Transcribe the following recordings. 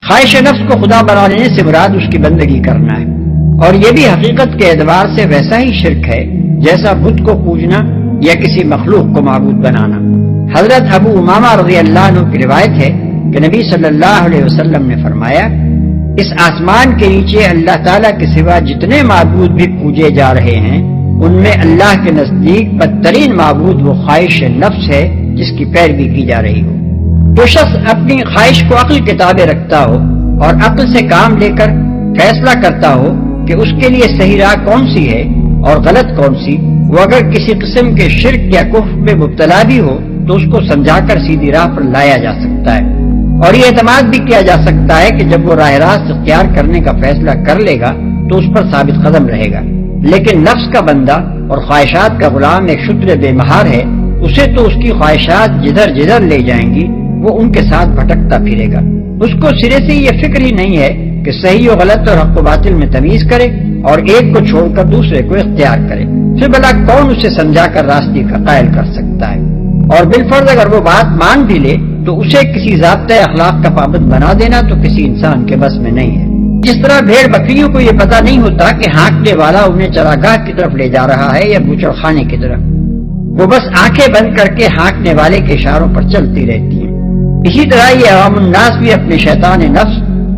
خواہش نفس کو خدا بنا لینے سے مراد اس کی بندگی کرنا ہے، اور یہ بھی حقیقت کے اعتبار سے ویسا ہی شرک ہے جیسا بت کو پوجنا یا کسی مخلوق کو معبود بنانا۔ حضرت ابو امامہ رضی اللہ عنہ کی روایت ہے کہ نبی صلی اللہ علیہ وسلم نے فرمایا، اس آسمان کے نیچے اللہ تعالیٰ کے سوا جتنے معبود بھی پوجے جا رہے ہیں، ان میں اللہ کے نزدیک بدترین معبود وہ خواہش نفس ہے جس کی پیروی کی جا رہی ہو۔ جو شخص اپنی خواہش کو عقل کے تابع رکھتا ہو اور عقل سے کام لے کر فیصلہ کرتا ہو کہ اس کے لیے صحیح راہ کون سی ہے اور غلط کون سی، وہ اگر کسی قسم کے شرک یا کفر میں مبتلا بھی ہو تو اس کو سمجھا کر سیدھی راہ پر لایا جا سکتا ہے، اور یہ اعتماد بھی کیا جا سکتا ہے کہ جب وہ راہ راست اختیار کرنے کا فیصلہ کر لے گا تو اس پر ثابت قدم رہے گا۔ لیکن نفس کا بندہ اور خواہشات کا غلام ایک شتر بے مہار ہے، اسے تو اس کی خواہشات جدھر جدھر لے جائیں گی، وہ ان کے ساتھ بھٹکتا پھرے گا۔ اس کو سرے سے یہ فکر ہی نہیں ہے کہ صحیح و غلط اور حق و باطل میں تمیز کرے اور ایک کو چھوڑ کر دوسرے کو اختیار کرے۔ پھر بھلا کون اسے سمجھا کر راستے کا قائل کر سکتا ہے؟ اور بالفرض اگر وہ بات مان بھی لے تو اسے کسی ضابطۂ اخلاق کا پابند بنا دینا تو کسی انسان کے بس میں نہیں ہے۔ جس طرح بھیڑ بکریوں کو یہ پتہ نہیں ہوتا کہ ہانکنے والا انہیں چراگاہ کی طرف لے جا رہا ہے یا بوچڑ خانے کی طرف، وہ بس آنکھیں بند کر کے ہانکنے والے کے اشاروں پر چلتی رہتی ہیں۔ اسی طرح یہ عوام الناس بھی اپنے شیطان نفس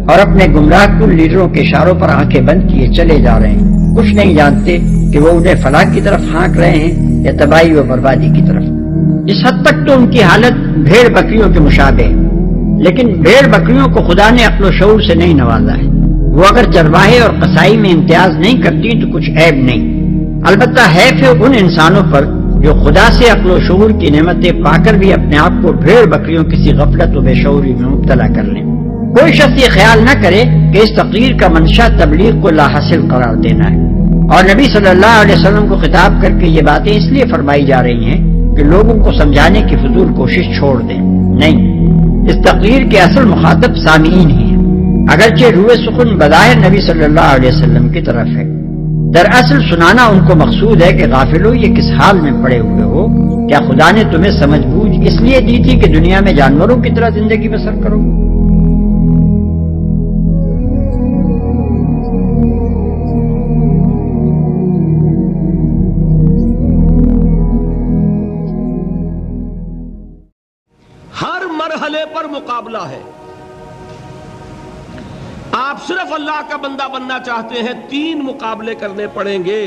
اور اپنے گمراہ کن لیڈروں کے اشاروں پر آنکھیں بند کیے چلے جا رہے ہیں، کچھ نہیں جانتے کہ وہ انہیں فلاح کی طرف ہانک رہے ہیں یا تباہی و بربادی کی طرف۔ اس حد تک تو ان کی حالت بھیڑ بکریوں کے مشابہ ہے، لیکن بھیڑ بکریوں کو خدا نے عقل و شعور سے نہیں نوازا ہے۔ وہ اگر چرواہے اور قصائی میں امتیاز نہیں کرتی تو کچھ عیب نہیں، البتہ حیف ہے ان انسانوں پر جو خدا سے عقل و شعور کی نعمتیں پا کر بھی اپنے آپ کو بھیڑ بکریوں کسی غفلت و بے شعوری میں مبتلا کر لیں۔ کوئی شخص یہ خیال نہ کرے کہ اس تقریر کا منشا تبلیغ کو لاحاصل قرار دینا ہے، اور نبی صلی اللہ علیہ وسلم کو خطاب کر کے یہ باتیں اس لیے فرمائی جا رہی ہیں کہ لوگوں کو سمجھانے کی فضول کوشش چھوڑ دیں۔ نہیں، اس تقریر کے اصل مخاطب سامعین ہی ہیں، اگرچہ روح سخن بظاہر نبی صلی اللہ علیہ وسلم کی طرف ہے، دراصل سنانا ان کو مقصود ہے کہ غافلو یہ کس حال میں پڑے ہوئے ہو، کیا خدا نے تمہیں سمجھ بوجھ اس لیے دی تھی کہ دنیا میں جانوروں کی طرح زندگی بسر کرو؟ ہر مرحلے پر مقابلہ ہے۔ آپ صرف اللہ کا بندہ بننا چاہتے ہیں، 3 مقابلے کرنے پڑیں گے۔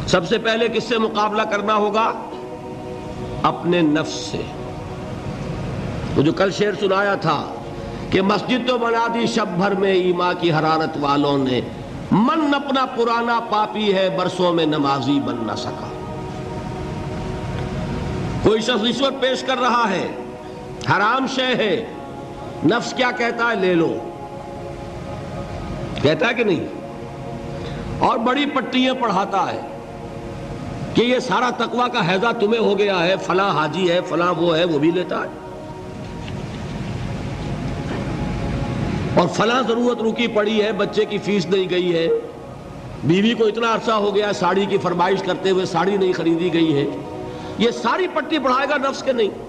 سب سے پہلے کس سے مقابلہ کرنا ہوگا؟ اپنے نفس سے۔ وہ جو کل شعر سنایا تھا کہ مسجد تو بنا دی شب بھر میں ایما کی حرارت والوں نے، من اپنا پرانا پاپی ہے برسوں میں نمازی بن نہ سکا۔ کوئی شخص رشوت پیش کر رہا ہے، حرام شے ہے، نفس کیا کہتا ہے؟ لے لو، کہتا ہے کہ نہیں؟ اور بڑی پٹیاں پڑھاتا ہے کہ یہ سارا تقویٰ کا حیضہ تمہیں ہو گیا ہے، فلاں حاجی ہے، فلاں وہ ہے، وہ بھی لیتا ہے، اور فلاں ضرورت رکی پڑی ہے، بچے کی فیس نہیں گئی ہے، بیوی کو اتنا عرصہ ہو گیا ساڑی کی فرمائش کرتے ہوئے ساڑی نہیں خریدی گئی ہے، یہ ساری پٹی پڑھائے گا نفس کے نہیں۔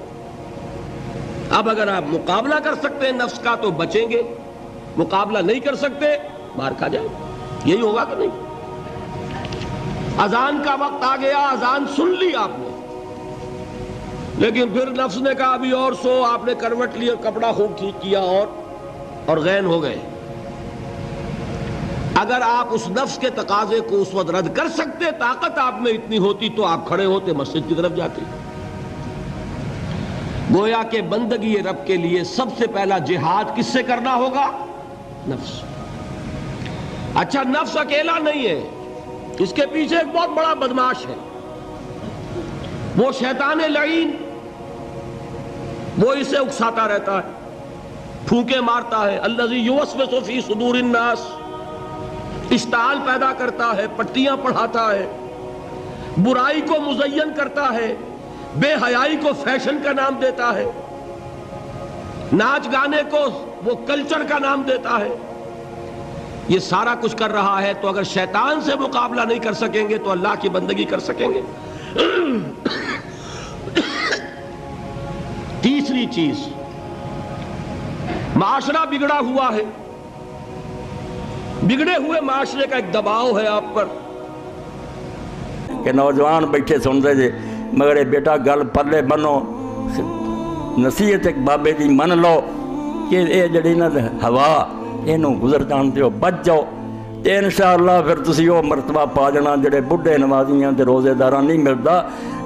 اب اگر آپ مقابلہ کر سکتے ہیں نفس کا تو بچیں گے، مقابلہ نہیں کر سکتے مار کھا جائے، یہی ہوگا کہ نہیں؟ اذان کا وقت آ گیا، اذان سن لی آپ نے، لیکن پھر نفس نے کہا ابھی اور سو، آپ نے کروٹ لی اور کپڑا خوب ٹھیک کیا اور غین ہو گئے۔ اگر آپ اس نفس کے تقاضے کو اس وقت رد کر سکتے، طاقت آپ میں اتنی ہوتی تو آپ کھڑے ہوتے مسجد کی طرف جاتے۔ گویا کہ بندگی رب کے لیے سب سے پہلا جہاد کس سے کرنا ہوگا؟ نفس۔ اچھا، نفس اکیلا نہیں ہے، اس کے پیچھے ایک بہت بڑا بدماش ہے، وہ شیطان لعین، وہ اسے اکساتا رہتا ہے، پھونکے مارتا ہے، الذی یوسوس فی صدور الناس، اشتعال پیدا کرتا ہے، پٹیاں پڑھاتا ہے، برائی کو مزین کرتا ہے، بے حیائی کو فیشن کا نام دیتا ہے، ناچ گانے کو وہ کلچر کا نام دیتا ہے، یہ سارا کچھ کر رہا ہے۔ تو اگر شیطان سے مقابلہ نہیں کر سکیں گے تو اللہ کی بندگی کر سکیں گے؟ تیسری چیز، معاشرہ بگڑا ہوا ہے, بگڑے ہوئے معاشرے کا ایک دباؤ ہے آپ پر. کہ نوجوان بیٹھے سنتے جے مگر بیٹا گل پلے بنو, نصیحت ایک بابے دی من لو کہ یہ جڑی نا ہوا یہ گزر جان دیو, بچ جاؤ, تے انشاءاللہ پھر تسی وہ مرتبہ پا جانا جڑے بڈھے نمازیاں تے روزے داراں نہیں ملتا.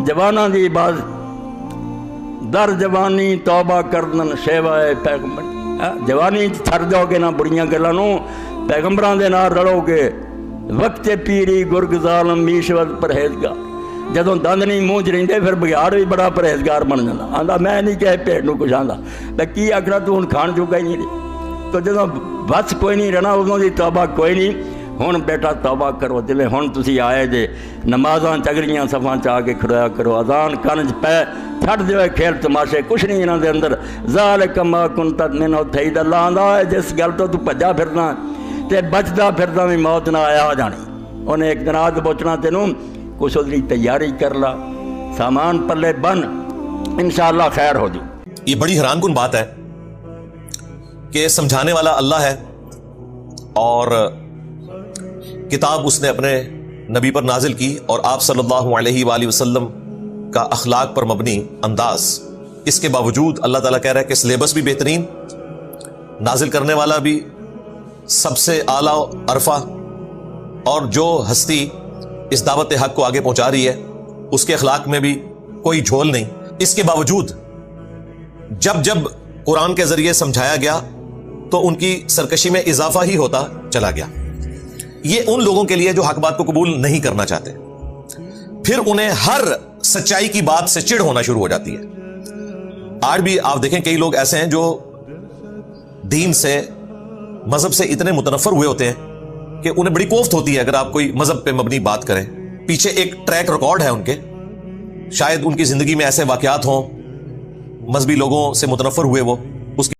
جواناں دی عبادت در جوانی توبہ کردن شیوائے پیغمبر, جوانی چھڑ جاؤ گے نا بڑیاں گلاں نوں, پیغمبراں دے نال رلو گے. وقت پیری گرگ ظالم میشود پرہیزگار, جدوں دند نہیں منہ چ رہندے پھر بگیاڑ بھی بڑا پرہیزگار بن جاتا. آندا میں نہیں کہ پیٹ نوں کچھ آندا, تے کی آکھنا تو ہن کھان چکا ہی نہیں. تو جدوں بس کوئی نہیں رہنا ادوں دی توبہ کوئی نہیں. ہن بیٹا توبہ کرو دلے, ہن تسی آئے جے نمازاں چگڑیاں صفاں چا کے کھڑویا کرو, اذان کنج پہ چھڑ دیو کھیل تماشے, کچھ نہیں انہاں دے اندر. ذالک ما کنت منہ تھید, اللہ آندا ہے جس گل تو بھجا پھرنا تے بچدا پھردا بھی موت نہ آیا جانی. انہیں ایک دن آگ پہنچنا تینوں, کچھ ادری تیاری کر لا, سامان پلے بن, انشاءاللہ خیر ہو جائے. یہ بڑی حیران کن بات ہے کہ سمجھانے والا اللہ ہے اور کتاب اس نے اپنے نبی پر نازل کی, اور آپ صلی اللہ علیہ وآلہ وسلم کا اخلاق پر مبنی انداز. اس کے باوجود اللہ تعالیٰ کہہ رہا ہے کہ سلیبس بھی بہترین, نازل کرنے والا بھی سب سے اعلیٰ عرفہ, اور جو ہستی اس دعوت حق کو آگے پہنچا رہی ہے اس کے اخلاق میں بھی کوئی جھول نہیں. اس کے باوجود جب جب قرآن کے ذریعے سمجھایا گیا تو ان کی سرکشی میں اضافہ ہی ہوتا چلا گیا. یہ ان لوگوں کے لیے جو حق بات کو قبول نہیں کرنا چاہتے, پھر انہیں ہر سچائی کی بات سے چڑ ہونا شروع ہو جاتی ہے. آج بھی آپ دیکھیں کئی لوگ ایسے ہیں جو دین سے, مذہب سے اتنے متنفر ہوئے ہوتے ہیں کہ انہیں بڑی کوفت ہوتی ہے اگر آپ کوئی مذہب پہ مبنی بات کریں. پیچھے ایک ٹریک ریکارڈ ہے ان کے, شاید ان کی زندگی میں ایسے واقعات ہوں, مذہبی لوگوں سے متنفر ہوئے وہ,